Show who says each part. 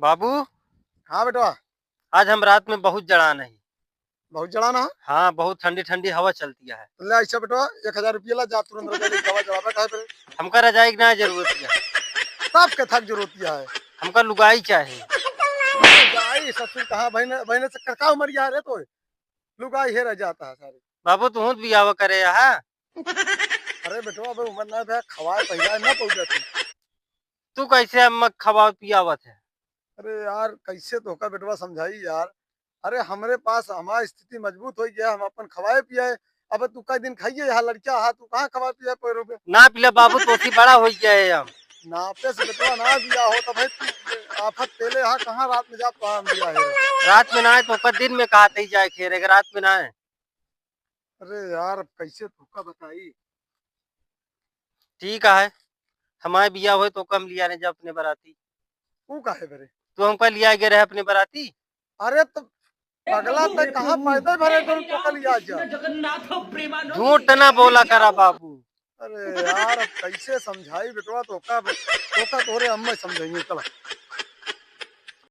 Speaker 1: बाबू,
Speaker 2: हाँ बेटवा।
Speaker 1: आज हम रात में बहुत जड़ान है।
Speaker 2: बहुत जड़ाना है।
Speaker 1: हाँ, बहुत ठंडी ठंडी हवा चलती है।
Speaker 2: तो ले ऐसा बेटवा 1,000 रुपया ला, जा तुरंत रजाई लेके आवा, जवाब काहे पे।
Speaker 1: हमका रजाई की ना जरूरत है।
Speaker 2: सब के थक जरूरत है।
Speaker 1: हमका लुगाई चाहिए।
Speaker 2: लुगाई ससुर कहाँ बहने बहने से कका उमरिया रे तो लुगाई है रह जाता है सारे।
Speaker 1: बाबू तू भी आवा करे यहाँ।
Speaker 2: अरे बेटवा अब उम्र ना भैया खवाए पहिला ना पहुंचा तू।
Speaker 1: तू कैसे अम्मक खवा पियावत है।
Speaker 2: अरे यार कैसे तो का बेटवा समझाई यार। अरे हमरे पास हमारी स्थिति मजबूत हो गया, हम अपन खवाए पियाए। अब तू कई दिन खाइए यहाँ लड़किया हा, तू कहाँ खवा पिया पैरों पे।
Speaker 1: ना पिला बाबू, तो बड़ा हो जाए हम।
Speaker 2: नापे से बेटवा ना दिया हो तो भाई तू आफत पेले हा, कहाँ रात में जा पान दिया है।
Speaker 1: रात में ना है तो दिन में कहा ही जाए खेरे, रात में ना है।
Speaker 2: अरे यार अब कैसे तुका बताई।
Speaker 1: ठीक है, हमारे बिया हुए तो कम लिया ने जब अपने बराती।
Speaker 2: तू काहे बरे।
Speaker 1: तू हमको लिया गए रहे अपने बराती।
Speaker 2: अरे तो पगला तक कहाँ पैदल भरे तो कल लिया जा।
Speaker 1: झूठ ना बोला करा बाबू।
Speaker 2: अरे यार अब कैसे समझाई बेटवा, तो का तोरे अम्मा समझाइए चला।